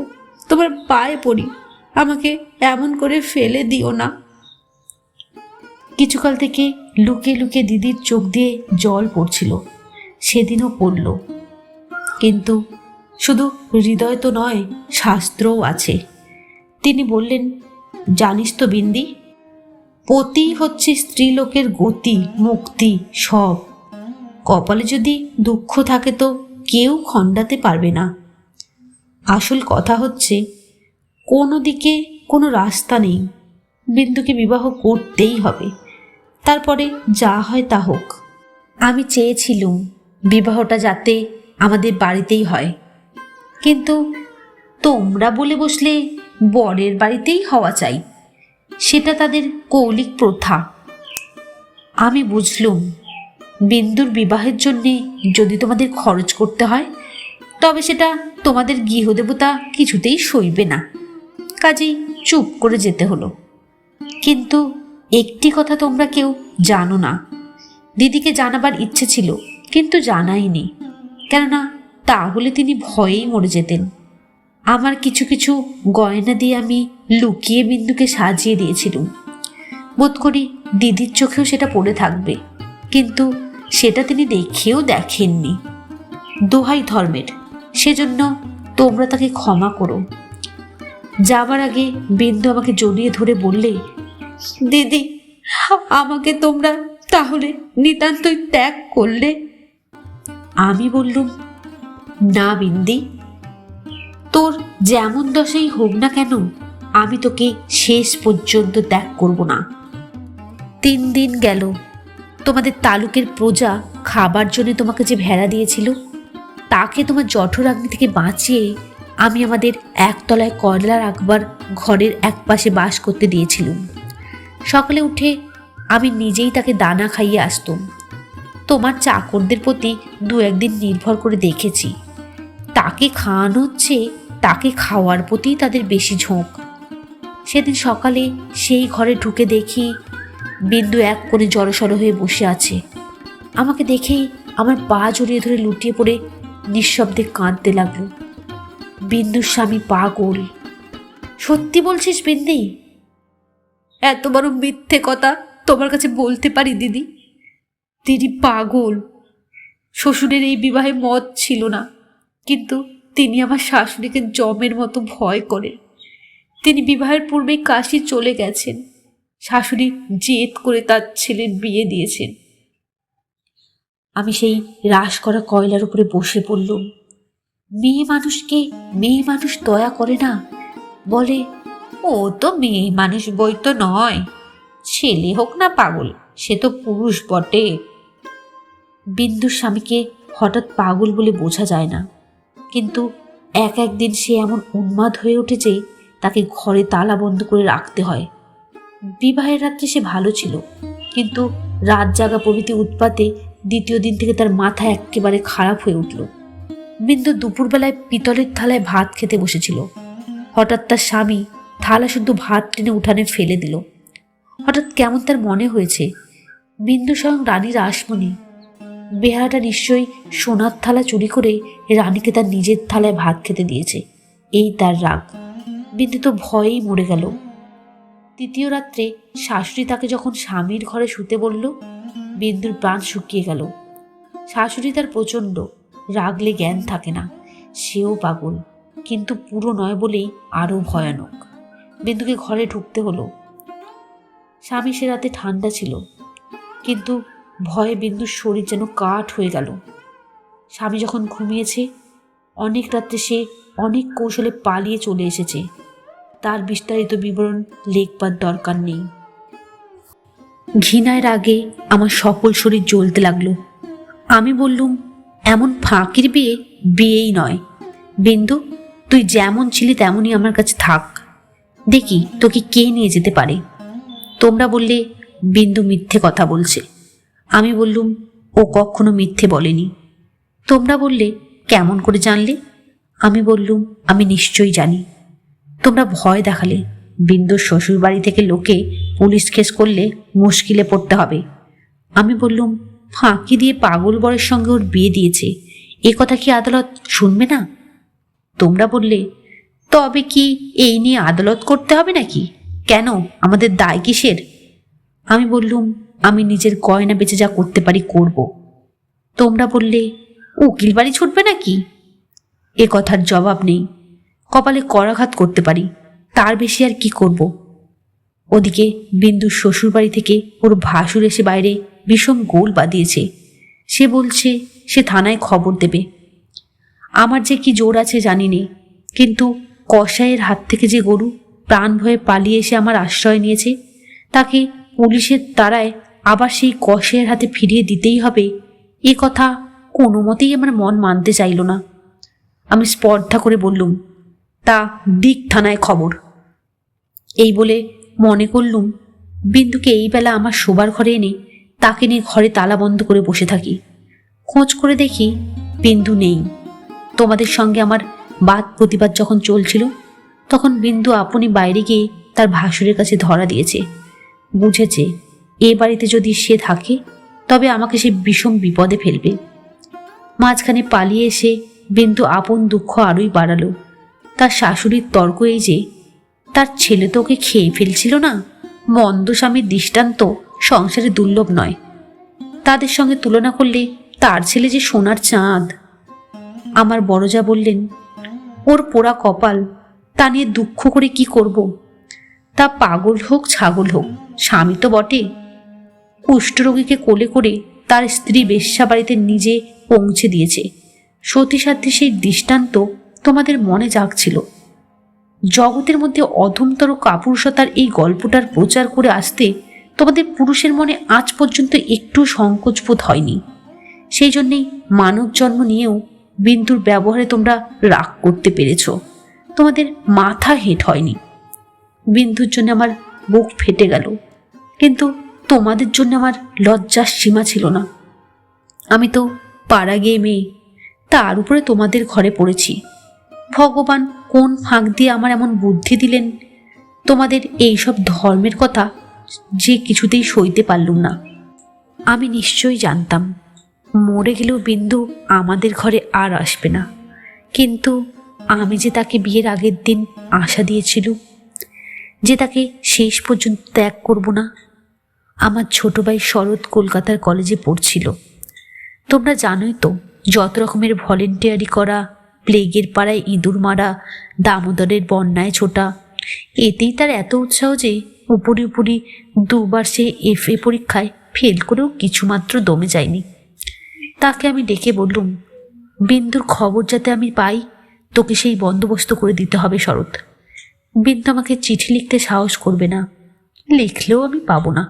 তোমার পায়ে পড়ি, আমাকে এমন করে ফেলে দিও না। কিছুকাল থেকে লুকিয়ে লুকিয়ে দিদির চোখ দিয়ে জল পড়ছিল, সেদিনও পড়ল। কিন্তু শুধু হৃদয় তো নয়, শাস্ত্রও আছে। তিনি বললেন, জানিস তো বিন্দি, পতি হচ্ছে স্ত্রীলোকের গতি, মুক্তি, সব। কপালে যদি দুঃখ থাকে তো কেউ খণ্ডাতে পারবে না। আসল কথা হচ্ছে কোনো দিকে কোনো রাস্তা নেই। বিন্দুকে বিবাহ করতেই হবে, তারপরে যা হয় তা হোক। আমি চেয়েছিলুম বিবাহটা যাতে আমাদের বাড়িতেই হয়, কিন্তু তোমরা বলে বসলে বরের বাড়িতেই হওয়া চাই। সেটা তাদের কৌলিক প্রথা। আমি বুঝলুম বিন্দুর বিবাহের জন্যে যদি তোমাদের খরচ করতে হয় তবে সেটা তোমাদের গৃহদেবতা কিছুতেই সইবে না। কাজেই চুপ করে যেতে হলো। কিন্তু একটি কথা তোমরা কেউ জানো না। দিদিকে জানাবার ইচ্ছে ছিল, কিন্তু জানাইনি, কেননা তাহলে তিনি ভয়েই মরে যেতেন। আমার কিছু কিছু গয়না দিয়ে আমি লুকিয়ে বিন্দুকে সাজিয়ে দিয়েছিলুম। বোধ করি দিদির চোখেও সেটা পড়ে থাকবে, কিন্তু সেটা তিনি দেখেও দেখেননি। দোহাই ধর্মের, সেজন্য তোমরা তাকে ক্ষমা করো। যাবার আগে বিন্দু আমাকে জড়িয়ে ধরে বললে, দিদি, আমাকে তোমরা তাহলে নিতান্তই ত্যাগ করলে? আমি বললুম, না বিন্দি, তোর যেমন দশাই হোক না কেন আমি তোকে শেষ পর্যন্ত ত্যাগ করব না। 3 দিন গেল। তোমাদের তালুকের প্রজা খাবার জন্য তোমাকে যে ভেড়া দিয়েছিল তাকে তোমার জঠরাগ্নি থেকে বাঁচিয়ে আমি আমাদের একতলায় কয়লা রাখবার ঘরের একপাশে বাস করতে দিয়েছিলুম। সকালে উঠে আমি নিজেই তাকে দানা খাইয়ে আসতুম। তোমার চাকরদের প্রতি 2-1 দিন নির্ভর করে দেখেছি, তাকে খাওয়ানো হচ্ছে, তাকে খাওয়ার প্রতি তাদের বেশি ঝোঁক। সেদিন সকালে সেই ঘরে ঢুকে দেখি বিন্দু এক কোণে জড়সড় হয়ে বসে আছে। আমাকে দেখেই আমার পা জড়িয়ে ধরে লুটিয়ে পড়ে নিঃশব্দে কাঁদতে লাগলো। বিন্দুর স্বামী পাগল। সত্যি বলছিস বিন্দি? এত বড় মিথ্যে কথা তোমার কাছে বলতে পারি দিদি? তিনি পাগল। শ্বশুরের এই বিবাহে মত ছিল না, কিন্তু তিনি আমার শাশুড়িকে জমের মতো ভয় করেন। তিনি বিবাহের পূর্বেই কাশী চলে গেছেন। শাশুড়ি জেদ করে তার ছেলের বিয়ে দিয়েছেন। আমি সেই রাস করা কয়লার উপরে বসে পড়লুম। মেয়ে মানুষকে মেয়ে মানুষ দয়া করে না, বলে ও তো মেয়ে মানুষ বই তো নয়, ছেলে হোক না পাগল, সে তো পুরুষ বটে। বিন্দুর স্বামীকে হঠাৎ পাগল বলে বোঝা যায় না, কিন্তু একদিন সে এমন উন্মাদ হয়ে ওঠে যে তাকে ঘরে তালা বন্ধ করে রাখতে হয়। বিবাহের রাত্রে সে ভালো ছিল, কিন্তু রাত জাগা প্রভৃতি উৎপাতে 2য় দিন থেকে তার মাথা একেবারে খারাপ হয়ে উঠল। বিন্দু দুপুরবেলায় পিতলের থালায় ভাত খেতে বসেছিল। হঠাৎ তার স্বামী থালা শুদ্ধ ভাত টেনে উঠানে ফেলে দিল। হঠাৎ কেমন তার মনে হয়েছে বিন্দু স্বয়ং রানী রাসমণি। বেহারাটা নিশ্চয়ই সোনার থালা চুরি করে রানীকে তার নিজের থালায় ভাত খেতে দিয়েছে, এই তার রাগ। বিন্দু তো ভয়েই মরে গেল। 3য় রাত্রে শাশুড়ি তাকে যখন স্বামীর ঘরে শুতে বলল, বিন্দুর প্রাণ শুকিয়ে গেল। শাশুড়ি তার প্রচণ্ড, রাগলে জ্ঞান থাকে না, সেও পাগল, কিন্তু পুরো নয় বলেই আরও ভয়ানক। বিন্দুকে ঘরে ঢুকতে হলো। স্বামী সে রাতে ঠান্ডা ছিল, কিন্তু ভয়ে বিন্দুর শরীর যেন কাঠ হয়ে গেল। স্বামী যখন ঘুমিয়েছে, অনেক রাত্রে সে অনেক কৌশলে পালিয়ে চলে এসেছে। তার বিস্তারিত বিবরণ লেখবার দরকার নেই। ঘৃণায় রাগে আমার সকল শরীর জ্বলতে লাগলো। আমি বললুম, এমন ফাঁকির বিয়ে বিয়েই নয়। বিন্দু, তুই যেমন ছিলি তেমনই আমার কাছে থাক, দেখি তোকে কে নিয়ে যেতে পারে। তোমরা বললে বিন্দু মিথ্যে কথা বলছে। আমি বললুম, ও কখনো মিথ্যে বলেনি। তোমরা বললে কেমন করে জানলে? আমি বললুম, আমি নিশ্চয়ই জানি। তোমরা ভয় দেখালে বিন্দুর শ্বশুর বাড়ি থেকে লোকে পুলিশ কেস করলে মুশকিলে পড়তে হবে। আমি বললুম, ফাঁকি দিয়ে পাগল বরের সঙ্গে ওর বিয়ে দিয়েছে, এ কথা কি আদালত শুনবে না? তোমরা বললে, তবে কি এই নিয়ে আদালত করতে হবে নাকি? কেন, আমাদের দায় কিসের? আমি বললুম, আমি নিজের গয়না বেচে যা করতে পারি করব। তোমরা বললে, উকিল বাড়ি ছুটবে নাকি? এ কথার জবাব নেই। কপালে করাঘাত করতে পারি, তার বেশি আর কি করব। ওদিকে বিন্দুর শ্বশুরবাড়ি থেকে ওর ভাসুর এসে বাইরে বিষম গোল বাঁধিয়েছে। সে বলছে সে থানায় খবর দেবে। আমার যে কি জোর আছে জানি নে, কিন্তু কসাইয়ের হাত থেকে যে গরু প্রাণ ভয়ে পালিয়ে এসে আমার আশ্রয় নিয়েছে, তাকে পুলিশের তাড়ায় আবার সেই কসাইয়ের হাতে ফিরিয়ে দিতেই হবে, এ কথা কোনো মতেই আমার মন মানতে চাইল না। আমি স্পর্ধা করে বললুম, তা দিক থানায় খবর। এই বলে মনে করলুম বিন্দুকে এই বেলা আমার শোবার ঘরে এনে তাকে নিয়ে ঘরে তালা বন্ধ করে বসে থাকি। খোঁজ করে দেখি বিন্দু নেই। তোমাদের সঙ্গে আমার বাদ প্রতিবাদ যখন চলছিল, তখন বিন্দু আপনি বাইরে গিয়ে তার ভাসুরের কাছে ধরা দিয়েছে। বুঝেছে এ বাড়িতে যদি সে থাকে তবে আমাকে সে বিষম বিপদে ফেলবে। মাঝখানে পালিয়ে এসে বিন্দু আপন দুঃখ আরোই বাড়ালো। তার শাশুড়ির তর্ক এই যে, তার ছেলে তো ওকে খেয়ে ফেলছিল না, মন্দ স্বামীর দৃষ্টান্ত সংসারে দুর্লভ নয়। তাদের সঙ্গে তুলনা করলে তার ছেলে যে সোনার চাঁদ। আমার বড়জা বললেন, ওর পোড়া কপাল, তা নিয়ে দুঃখ করে কি করব? তা পাগল হোক ছাগল হোক, স্বামী তো বটে। কুষ্ঠরোগীকে কোলে করে তার স্ত্রী বেশ্যা বাড়িতে নিজে পৌঁছে দিয়েছে। সতীসাধ্যে সেই দৃষ্টান্ত তোমাদের মনে জাগছিল। জগতের মধ্যে অধমতর কাপুরুষতার এই গল্পটার প্রচার করে আসতে তোমাদের পুরুষের মনে আজ পর্যন্ত একটু সংকোচবোধ হয়নি। সেই জন্যেই মানব জন্ম নিয়েও বিন্দুর ব্যবহারে তোমরা রাগ করতে পেরেছ। তোমাদের মাথা হেঁট হয়নি। বিন্দুর জন্য আমার বুক ফেটে গেল, কিন্তু তোমাদের জন্য আমার লজ্জার সীমা ছিল না। আমি তো পাড়া গিয়ে মেয়ে, তার উপরে তোমাদের ঘরে পড়েছি। ভগবান কোন ফাঁক দিয়ে আমার এমন বুদ্ধি দিলেন, তোমাদের এইসব ধর্মের কথা যে কিছুতেই সইতে পারলুম না। আমি নিশ্চয়ই জানতাম মরে গেলেও বিন্দু আমাদের ঘরে আর আসবে না, কিন্তু আমি যে তাকে বিয়ের আগের দিন আশা দিয়েছিলুম যে তাকে শেষ পর্যন্ত ত্যাগ করব না। আমার ছোট ভাই শরৎ কলকাতার কলেজে পড়ছিল। তোমরা জানোই তো, যত রকমের ভলেন্টিয়ারি করা, প্লেগের পাড়ায় ইঁদুর মারা, দামোদরের বন্যায় ছোটা, এতেই তার এত উৎসাহ যে উপরি উপরি দুবার সে FA পরীক্ষায় ফেল করেও কিছুমাত্র দমে যায়নি। তাকে আমি ডেকে বললুম, বিন্দুর খবর যাতে আমি পাই, তোকে সেই বন্দোবস্ত করে দিতে হবে শরৎ। বিন্দু আমাকে চিঠি লিখতে সাহস করবে না, লিখলেও আমি পাবো না।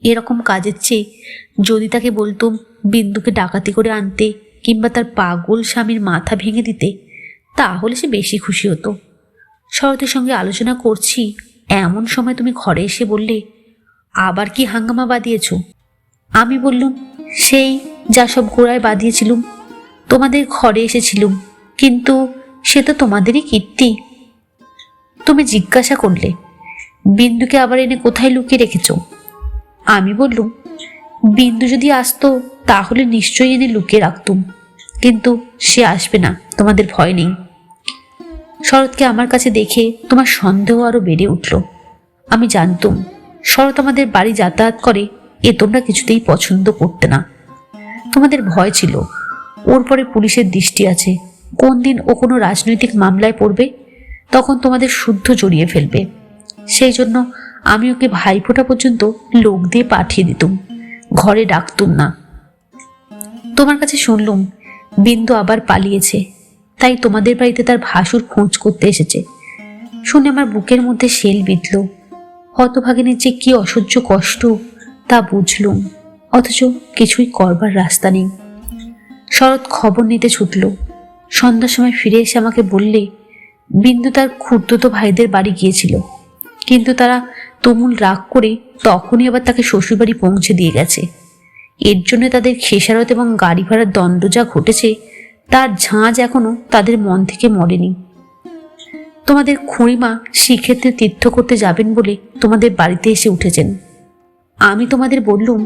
এরকম কাজের চেয়ে যদি তাকে বলতুম বিন্দুকে ডাকাতি করে আনতে কিংবা তার পাগল স্বামীর মাথা ভেঙে দিতে, তাহলে সে বেশি খুশি হতো। শরতের সঙ্গে আলোচনা করছি এমন সময় তুমি ঘরে এসে বললে, আবার কি হাঙ্গামা বাঁধিয়েছ? আমি বললুম, সেই যা সব ঘোড়ায় বাঁধিয়েছিলুম। তোমাদের ঘরে এসেছিলুম, কিন্তু সে তো তোমাদেরই কীর্তি। তুমি জিজ্ঞাসা করলে বিন্দুকে আবার এনে কোথায় লুকিয়ে রেখেছ। আমি বললুম, বিন্দু যদি আসতো তাহলে নিশ্চয়ই এনে লুকিয়ে রাখতুম, কিন্তু সে আসবে না, তোমাদের ভয় নেই। শরৎকে আমার কাছে দেখে তোমার সন্দেহ আরো বেড়ে উঠল। আমি জানতুম শরৎ আমাদের বাড়ি যাতায়াত করে, এ তোমরা কিছুতেই পছন্দ করতে না। তোমাদের ভয় ছিল ওর পরে পুলিশের দৃষ্টি আছে, কোন দিন ও কোনো রাজনৈতিক মামলায় পড়বে, তখন তোমাদের শুদ্ধ জড়িয়ে ফেলবে। সেই জন্য আমি ওকে ভাইফোঁটা পর্যন্ত লোক দিয়ে পাঠিয়ে দিতুম, ঘরে ডাকতুম না। তোমার কাছে শুনলুম বিন্দু আবার পালিয়েছে, তাই তোমাদের বাড়িতে তার ভাসুর খোঁজ করতে এসেছে। শুনে আমার বুকের মধ্যে শেল বিঁধল। হতভাগিনীর যে কি অসহ্য কষ্ট তা বুঝলুম, অথচ কিছুই করবার রাস্তা নেই। শরৎ খবর নিতে ছুটল। সন্ধ্যার সময় ফিরে এসে আমাকে বললে, বিন্দু তার খুড়তুতো ভাইদের বাড়ি গিয়েছিল, কিন্তু তারা তুমুল রাগ করে তখনই আবার তাকে শ্বশুরবাড়ি পৌঁছে দিয়ে গেছে। এর জন্য তাদের খেসারত এবং গাড়ি ভাড়ার দণ্ড যা ঘটেছে, তার ঝাঁজ এখনো তাদের মন থেকে মরেনি। তোমাদের খুঁড়িমা শ্রীক্ষেত্রে তীর্থ করতে যাবেন বলে তোমাদের বাড়িতে এসে উঠেছেন। আমি তোমাদের বললুম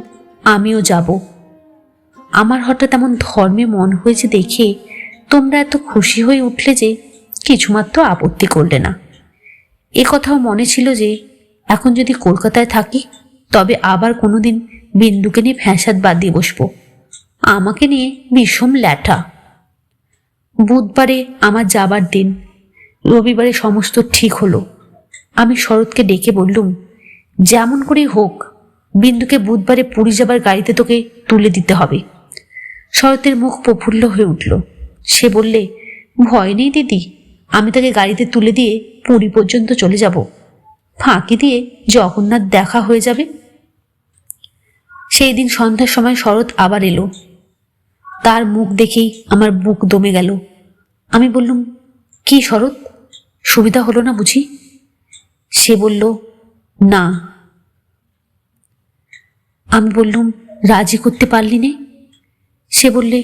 আমিও যাব। আমার হঠাৎ এমন ধর্মে মন হয়েছে দেখে তোমরা এত খুশি হয়ে উঠলে যে কিছুমাত্র আপত্তি করলে না। এ কথাও মনে ছিল যে এখন যদি কলকাতায় থাকি তবে আবার কোনোদিন বিন্দুকে নিয়ে ফ্যাসাদ বাঁধিয়ে বসবো। আমাকে নিয়ে বিষম ল্যাঠা। বুধবারে আমার যাবার দিন। রবিবারে সমস্ত ঠিক হলো। আমি শরৎকে ডেকে বললুম, যেমন করেই হোক বিন্দুকে বুধবারে পুরী যাবার গাড়িতে তোকে তুলে দিতে হবে। শরতের মুখ প্রফুল্ল হয়ে উঠল। সে বললে, ভয় নেই দিদি, আমি তাকে গাড়িতে তুলে দিয়ে পুরী পর্যন্ত চলে যাব। ফাঁকি দিয়ে জগন্নাথ দেখা হয়ে যাবে। সেই দিন সন্ধ্যার সময় শরৎ আবার এলো। তার মুখ দেখেই আমার বুক দমে গেল। আমি বললুম, কি শরৎ, সুবিধা হলো না বুঝি? সে বলল, না। আমি বললুম, রাজি করতে পারলি নে? সে বললে,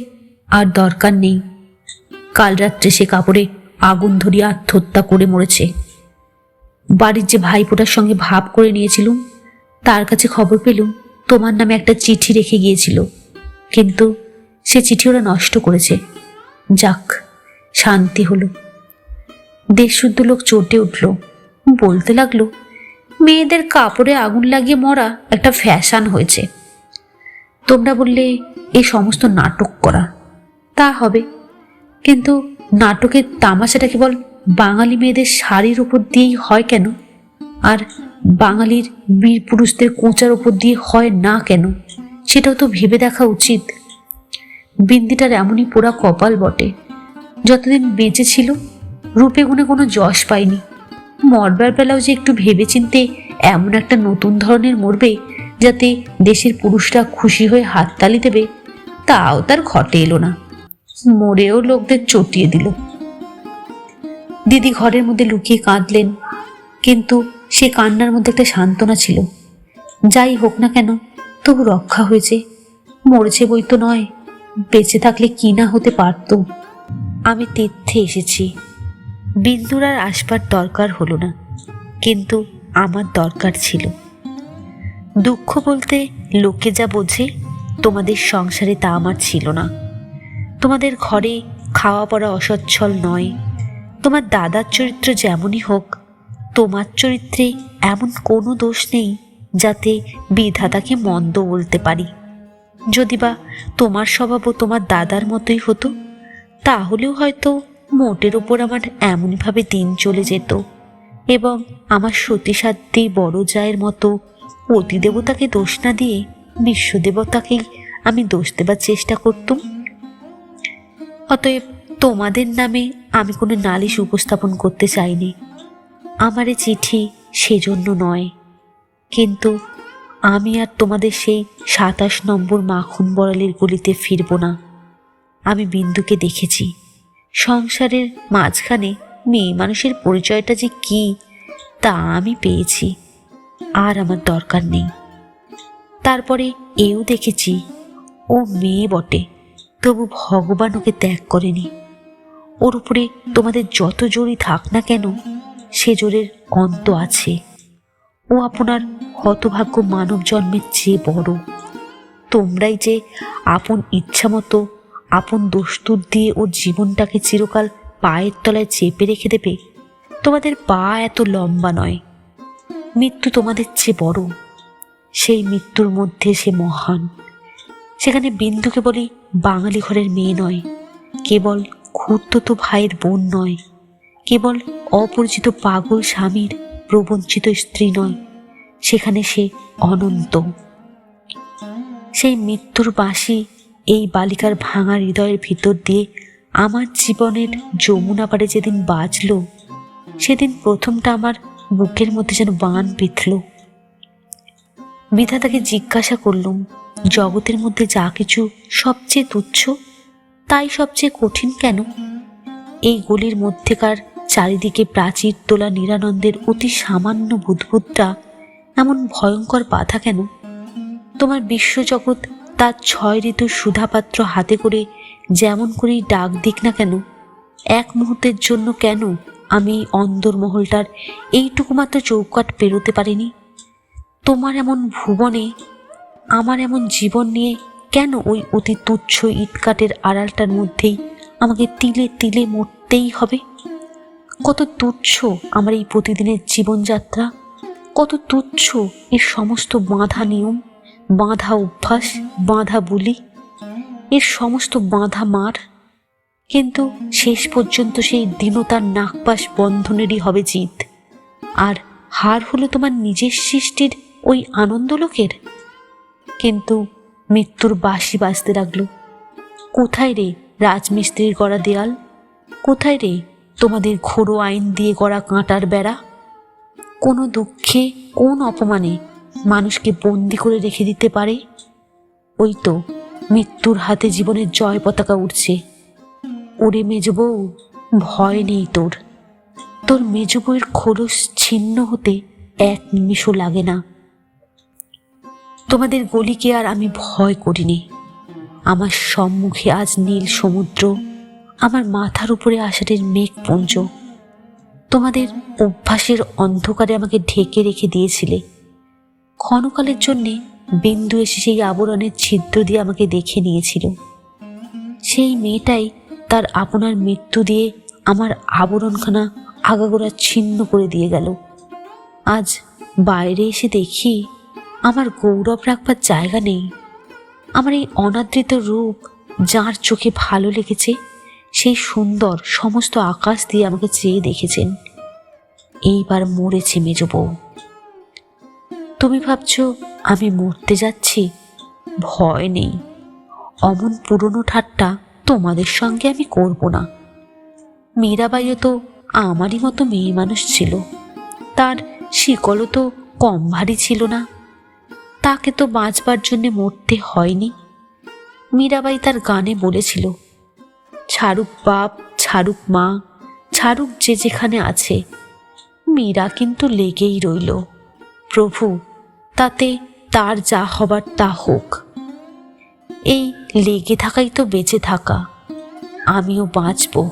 আর দরকার নেই। কাল রাত্রে সে কাপড়ে আগুন ধরিয়ে আত্মহত্যা করে মরেছে। বাড়ির যে ভাইপোটার সঙ্গে ভাব করে নিয়েছিলুম, তার কাছে খবর পেলুম তোমার নামে একটা চিঠি রেখে গিয়েছিল, কিন্তু সে চিঠি ওরা নষ্ট করেছে। যাক, শান্তি হলো। দেশশুদ্ধ লোক চটে উঠল, বলতে লাগলো, মেয়েদের কাপড়ে আগুন লাগিয়ে মরা একটা ফ্যাশন হয়েছে। তোমরা বললে এ সমস্ত নাটক করা, তা হবে, কিন্তু নাটকের তামাশাটা কেবল বাঙালি মেয়েদের শাড়ির উপর দিয়েই হয় কেন, আর বাঙালির বীর পুরুষদের কোঁচার উপর দিয়ে হয় না কেন, সেটাও তো ভেবে দেখা উচিত। বিন্দিটার এমনই পোড়া কপাল বটে, যতদিন বেঁচে ছিল রূপে গুণে কোনো যশ পায়নি। মরবার বেলাও যে একটু ভেবেচিন্তে এমন একটা নতুন ধরনের মরবে যাতে দেশের পুরুষরা খুশি হয়ে হাততালি দেবে, তাও তার ঘটে এলো না। মরেও লোকদের চটিয়ে দিল। দিদি ঘরের মধ্যে লুকিয়ে কাঁদলেন, কিন্তু সে কান্নার মধ্যে একটা সান্ত্বনা ছিল। যাই হোক না কেন, তবু রক্ষা হয়েছে। মরেছে বই তো নয়, বেঁচে থাকলে কি না হতে পারত। আমি তীর্থে এসেছি, বিন্দুর আর আসবার দরকার হলো না, কিন্তু আমার দরকার ছিল। দুঃখ বলতে লোকে যা বোঝে, তোমাদের সংসারে তা আমার ছিল না। তোমাদের ঘরে খাওয়া পড়া অসচ্ছল নয়। তোমার দাদার চরিত্র যেমনই হোক, তোমার চরিত্রে এমন কোনো দোষ নেই যাতে বিধাতাকে মন্দ বলতে পারি। যদি বা তোমার স্বভাবও তোমার দাদার মতোই হতো, তাহলেও হয়তো মোটের ওপর আমার এমনভাবে দিন চলে যেত, এবং আমার সতীসাধ্যী বড় জায়ের মতো পতিদেবতাকে দোষ না দিয়ে বিশ্বদেবতাকেই আমি দোষ দেবার চেষ্টা করতুম। অতএব তোমাদের নামে আমি কোনো নালিশ উপস্থাপন করতে চাইনি। আমার এ চিঠি সেজন্য নয়, কিন্তু আমি আর তোমাদের সেই 27 নম্বর মাখন বড়ালের গলিতে ফিরব না। আমি বিন্দুকে দেখেছি। সংসারের মাঝখানে মেয়ে মানুষের পরিচয়টা যে কি, তা আমি পেয়েছি। আর আমার দরকার নেই। তারপরে এও দেখেছি, ও মেয়ে বটে, তবু ভগবান ওকে ত্যাগ করেনি। ওর উপরে তোমাদের যত জোরই থাক না কেন, সে জোরের অন্ত আছে। ও আপনার হতভাগ্য মানব জন্মের চেয়ে বড়। তোমরাই যে আপন ইচ্ছা মতো আপন দস্তুর দিয়ে ওর জীবনটাকে চিরকাল পায়ের তলায় চেপে রেখে দেবে, তোমাদের পা এত লম্বা নয়। মৃত্যু তোমাদের চেয়ে বড়, সেই মৃত্যুর মধ্যে সে মহান। সেখানে বিন্দু কেবলই বাঙালি ঘরের মেয়ে নয়, কেবল খুড়তুতো ভাইয়ের বোন নয়, কেবল অপরিচিত পাগল স্বামীর প্রবঞ্চিত স্ত্রী নয়, সেখানে সে অনন্ত। সেই মৃত্যুর বাঁশি এই বালিকার ভাঙা হৃদয়ের ভিতর দিয়ে আমার জীবনের যমুনা পাড়ে যেদিন বাজল, সেদিন প্রথমটা আমার বুকের মধ্যে যেন বান বিঁধল। বিধাতাকে জিজ্ঞাসা করলুম, জগতের মধ্যে যা কিছু সবচেয়ে তুচ্ছ, তাই সবচেয়ে কঠিন কেন? এই গলির মধ্যেকার চারিদিকে প্রাচীর তোলা নিরানন্দের অতি সামান্য বুদ্বুদটা এমন ভয়ঙ্কর বাধা কেন? তোমার বিশ্বজগৎ তার 6 ঋতুর সুধাপাত্র হাতে করে যেমন করেই ডাক দিক না কেন, এক মুহূর্তের জন্য কেন আমি অন্দরমহলটার এইটুকু মাত্র চৌকাট পেরোতে পারিনি? তোমার এমন ভুবনে আমার এমন জীবন নিয়ে কেন ওই অতি তুচ্ছ ইটকাটের আড়ালটার মধ্যেই আমাকে তিলে তিলে মরতেই হবে? কত তুচ্ছ আমার এই প্রতিদিনের জীবনযাত্রা, কত তুচ্ছ এর সমস্ত বাঁধা নিয়ম, বাঁধা অভ্যাস, বাঁধা বুলি, এর সমস্ত বাঁধা মার। কিন্তু শেষ পর্যন্ত সেই দীনতার নাকপাশ বন্ধনেরই হবে জিত, আর হার হলো তোমার নিজের সৃষ্টির ওই আনন্দলোকের। কিন্তু মৃত্যুর বাঁশি বাজতে লাগলো। কোথায় রে রাজমিস্ত্রির গড়া দেয়াল? কোথায় রে তোমাদের ঘোড়ো আইন দিয়ে গড়া কাঁটার বেড়া? কোনো দুঃখে, কোন অপমানে মানুষকে বন্দি করে রেখে দিতে পারে? ওই তো মৃত্যুর হাতে জীবনের জয় পতাকা উঠছে। ওরে মেজ বউ, ভয় নেই তোর। তোর মেজ বউয়ের খোলস ছিন্ন হতে এক নিমিষও লাগে না। তোমাদের গলিকে আর আমি ভয় করিনি। আমার সম্মুখে আজ নীল সমুদ্র, আমার মাথার উপরে আষাঢ়ের মেঘপুঞ্জ। তোমাদের অভ্যাসের অন্ধকারে আমাকে ঢেকে রেখে দিয়েছিলে। ক্ষণকালের জন্যে বিন্দু এসে সেই আবরণের ছিদ্র দিয়ে আমাকে দেখে নিয়েছিল। সেই মেয়েটাই তার আপনার মৃত্যু দিয়ে আমার আবরণখানা আগাগোড়া ছিন্ন করে দিয়ে গেল। আজ বাইরে এসে দেখি আমার গৌরব রাখবার জায়গা নেই। আমার এই অনাদৃত রূপ যার চোখে ভালো লেগেছে, সেই সুন্দর সমস্ত আকাশ দিয়ে আমাকে চেয়ে দেখেছেন। এইবার মরেছে মেজ বউ। তুমি ভাবছ আমি মরতে যাচ্ছি? ভয় নেই। অমন পুরনো ঠাট্টা তোমাদের সঙ্গে আমি করব না। মীরাবাইও তো আমারই মতো মেয়ে মানুষ ছিল। তার শিকলও তো কম ভারী ছিল না। তাকে তো বাঁচবার জন্যে মরতে হয়নি। মীরাবাই তার গানে বলেছিল, ছাড়ুক বাপ, ছাড়ুক মা, ছাড়ুক যে যেখানে আছে, মীরা কিন্তু লেগেই রইল। প্রভু, তাতে তার যা হবার তা হোক। এই লেগে থাকাই তো বেঁচে থাকা। আমিও বাঁচব,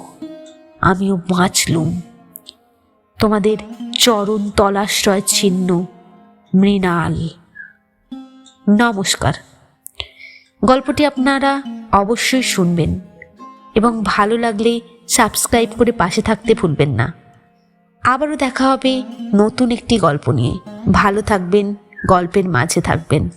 আমিও বাঁচলুম। তোমাদের চরণ তলাশ্রয় ছিন্ন মৃণাল। নমস্কার। গল্পটি আপনারা অবশ্যই শুনবেন এবং ভালো লাগলে সাবস্ক্রাইব করে পাশে থাকতে ভুলবেন না। আবারও দেখা হবে নতুন একটি গল্প নিয়ে। ভালো থাকবেন, গল্পের মাঝে থাকবেন।